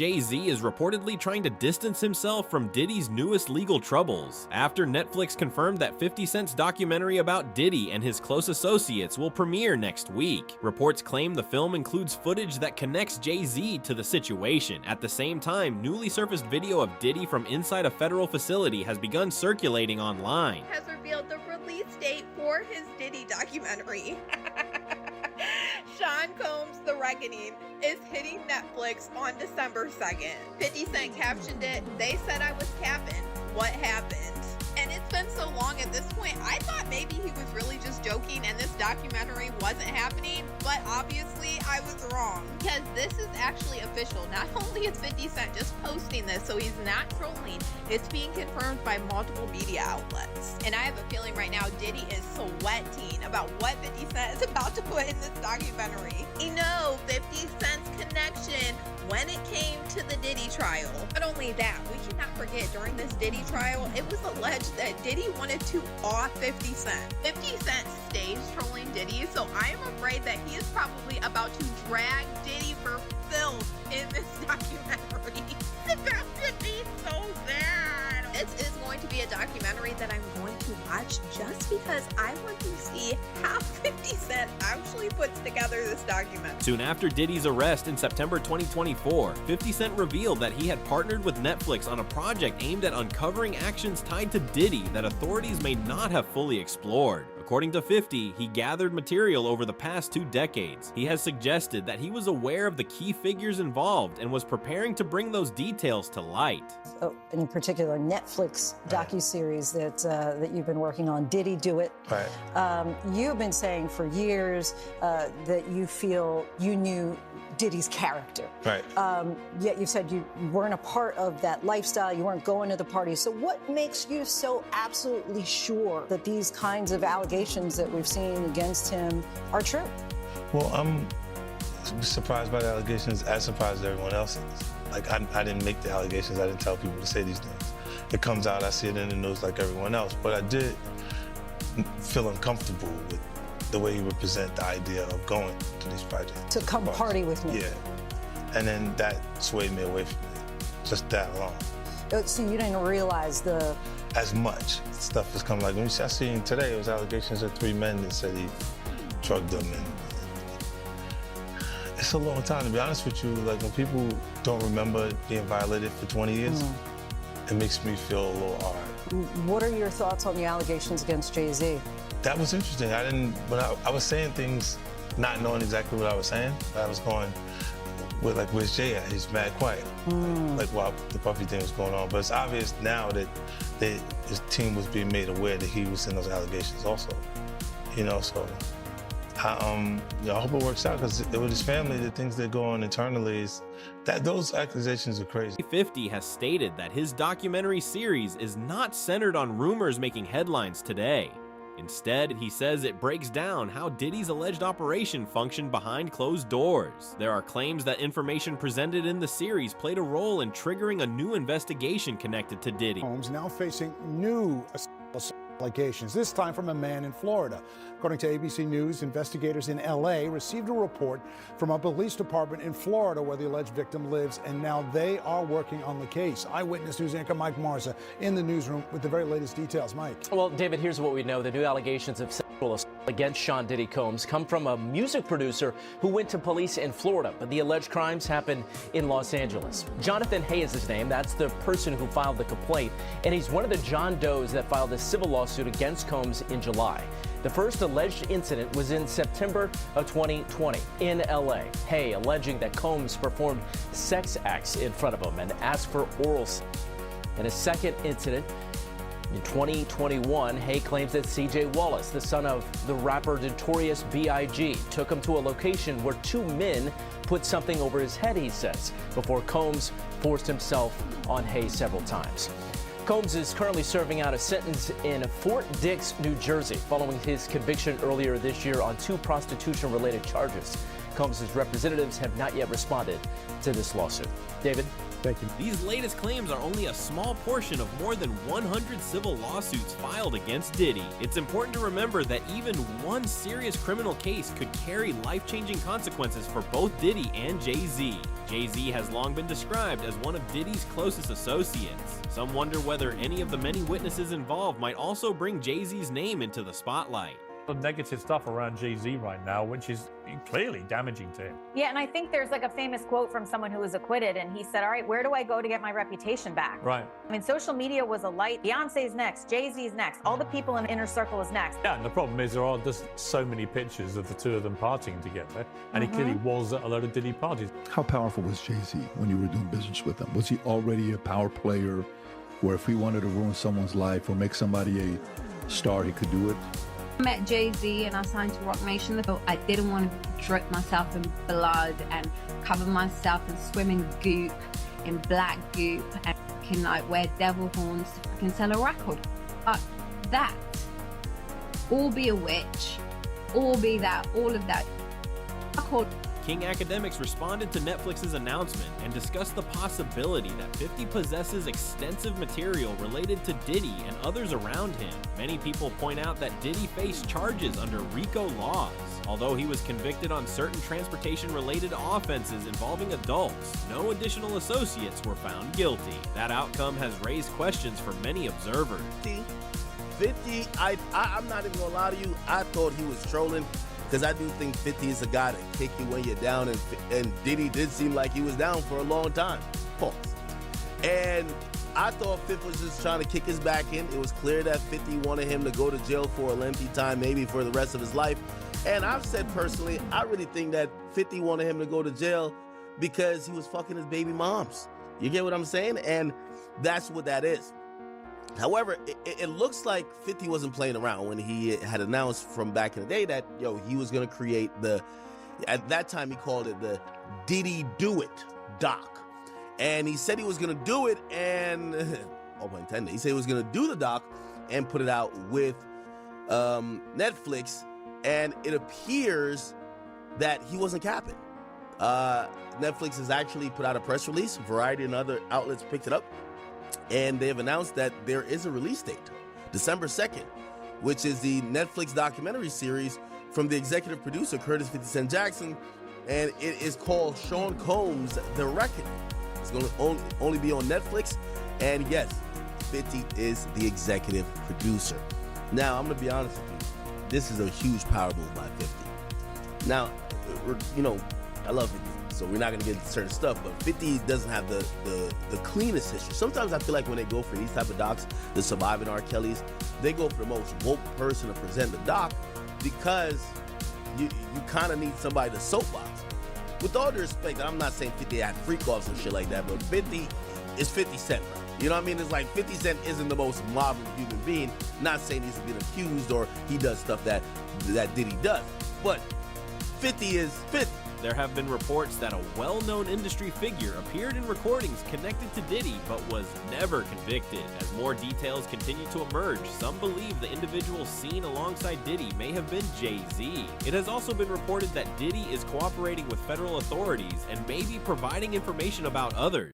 Jay-Z is reportedly trying to distance himself from Diddy's newest legal troubles, after Netflix confirmed that 50 Cent's documentary about Diddy and his close associates will premiere next week. Reports claim the film includes footage that connects Jay-Z to the situation. At the same time, newly surfaced video of Diddy from inside a federal facility has begun circulating online. Has revealed the release date for his Diddy documentary. Sean Combs' The Reckoning is hitting Netflix on December 2nd. 50 Cent captioned it, "They said I was capping. What happened?" And it's been so long at this point, I thought maybe he was really just joking and this documentary wasn't happening, but obviously I was wrong. Because this is actually official. Not only is 50 Cent just posting this, so he's not trolling, it's being confirmed by multiple media outlets. And I have a feeling right now Diddy is sweating about what 50 Cent is about to put in this documentary. You know, 50 Cent's connection when it came to the Diddy trial. Not only that, we cannot forget during this Diddy trial, it was alleged that Diddy wanted to off 50 Cent. 50 Cent stays trolling Diddy, so I am afraid that he is probably about to drag Diddy for filth in this documentary. That could be so bad. This is going to be a documentary that I'm going to watch just because I want to see how 50 Cent actually puts together this documentary. Soon after Diddy's arrest in September 2024, 50 Cent revealed that he had partnered with Netflix on a project aimed at uncovering actions tied to Diddy that authorities may not have fully explored. According to 50, he gathered material over the past 2 decades. He has suggested that he was aware of the key figures involved and was preparing to bring those details to light. In particular, Netflix docuseries that you've been working on, Diddy Do It. Right. You've been saying for years that you feel you knew Diddy's character. Right. Yet you said you weren't a part of that lifestyle, you weren't going to the parties. So what makes you so absolutely sure that these kinds of allegations that we've seen against him are true? Well, I'm surprised by the allegations, as surprised as everyone else is. Like, I didn't make the allegations, I didn't tell people to say these things. It comes out, I see it in the news like everyone else, but I did feel uncomfortable with the way he would present the idea of going to these projects. To come party with me. Yeah. And then that swayed me away from it, just that alone. So you didn't realize the... As much stuff has come, like, when I seen today, it was allegations of 3 men that said he drugged them. And it's a long time, to be honest with you. Like, when people don't remember being violated for 20 years, it makes me feel a little hard. What are your thoughts on the allegations against Jay-Z? That was interesting. When I was saying things, not knowing exactly what I was saying, I was going with, like, where's Jay at? He's mad quiet. Like, while the Puffy thing was going on. But it's obvious now that his team was being made aware that he was in those allegations also. You know, so I hope it works out, because with his family, the things that go on internally is that those accusations are crazy. 50 has stated that his documentary series is not centered on rumors making headlines today. Instead, he says it breaks down how Diddy's alleged operation functioned behind closed doors. There are claims that information presented in the series played a role in triggering a new investigation connected to Diddy. Combs now facing new allegations, this time from a man in Florida. According to ABC News, investigators in LA received a report from a police department in Florida where the alleged victim lives, and now they are working on the case. Eyewitness News anchor Mike Marza in the newsroom with the very latest details. Mike. Well, David, here's what we know. The new allegations of sexual assault against Sean Diddy Combs come from a music producer who went to police in Florida, but the alleged crimes happened in Los Angeles. Jonathan Hay is his name. That's the person who filed the complaint, and he's one of the John Does that filed a civil lawsuit against Combs in July. The first alleged incident was in September of 2020 in LA. Hay alleging that Combs performed sex acts in front of him and asked for oral sex. In a second incident in 2021, Hay claims that C.J. Wallace, the son of the rapper Notorious B.I.G., took him to a location where 2 men put something over his head, he says, before Combs forced himself on Hay several times. Combs is currently serving out a sentence in Fort Dix, New Jersey, following his conviction earlier this year on 2 prostitution-related charges. Combs' representatives have not yet responded to this lawsuit. David? Thank you. These latest claims are only a small portion of more than 100 civil lawsuits filed against Diddy. It's important to remember that even one serious criminal case could carry life-changing consequences for both Diddy and Jay-Z. Jay-Z has long been described as one of Diddy's closest associates. Some wonder whether any of the many witnesses involved might also bring Jay-Z's name into the spotlight. The negative stuff around Jay-Z right now, which is clearly damaging to him. Yeah, and I think there's like a famous quote from someone who was acquitted, and he said, all right, where do I go to get my reputation back? Right. I mean, social media was a light. Beyonce's next, Jay-Z's next, all the people in the inner circle is next. Yeah, and the problem is there are just so many pictures of the two of them partying together, and he clearly was at a lot of Diddy parties. How powerful was Jay-Z when you were doing business with him? Was he already a power player where if he wanted to ruin someone's life or make somebody a star, he could do it? I met Jay-Z and I signed to Rock Nation. I didn't want to drip myself in blood and cover myself in swimming goop, in black goop, and fucking like wear devil horns to fucking sell a record. But that, or be a witch, or be that, all of that. King Academics responded to Netflix's announcement and discussed the possibility that 50 possesses extensive material related to Diddy and others around him. Many people point out that Diddy faced charges under RICO laws. Although he was convicted on certain transportation-related offenses involving adults, no additional associates were found guilty. That outcome has raised questions for many observers. 50, I'm not even gonna lie to you, I thought he was trolling. Because I do think 50 is a guy to kick you when you're down, and Diddy did seem like he was down for a long time. Pause. And I thought 50 was just trying to kick his back in. It was clear that 50 wanted him to go to jail for a lengthy time, maybe for the rest of his life. And I've said personally, I really think that 50 wanted him to go to jail because he was fucking his baby moms. You get what I'm saying? And that's what that is. However, it looks like 50 wasn't playing around when he had announced from back in the day that, he was going to create at that time he called it the Diddy Do It doc. And he said he was going to do it and, oh, pun intended, he said he was going to do the doc and put it out with Netflix. And it appears that he wasn't capping. Netflix has actually put out a press release. Variety and other outlets picked it up. And they have announced that there is a release date, December 2nd, which is the Netflix documentary series from the executive producer, Curtis 50 Cent Jackson, and it is called Sean Combs' The Reckoning. It's going to only be on Netflix, and yes, 50 is the executive producer. Now, I'm going to be honest with you, this is a huge power move by 50. Now, I love 50. So we're not going to get into certain stuff, but 50 doesn't have the cleanest history. Sometimes I feel like when they go for these type of docs, the Surviving R. Kellys, they go for the most woke person to present the doc because you kind of need somebody to soapbox. With all due respect, I'm not saying 50 had freak-offs and shit like that, but 50 is 50 Cent, bro. You know what I mean? It's like 50 Cent isn't the most modern human being. Not saying he's been accused or he does stuff that Diddy does, but 50 is 50. There have been reports that a well-known industry figure appeared in recordings connected to Diddy but was never convicted. As more details continue to emerge, some believe the individual seen alongside Diddy may have been Jay-Z. It has also been reported that Diddy is cooperating with federal authorities and may be providing information about others.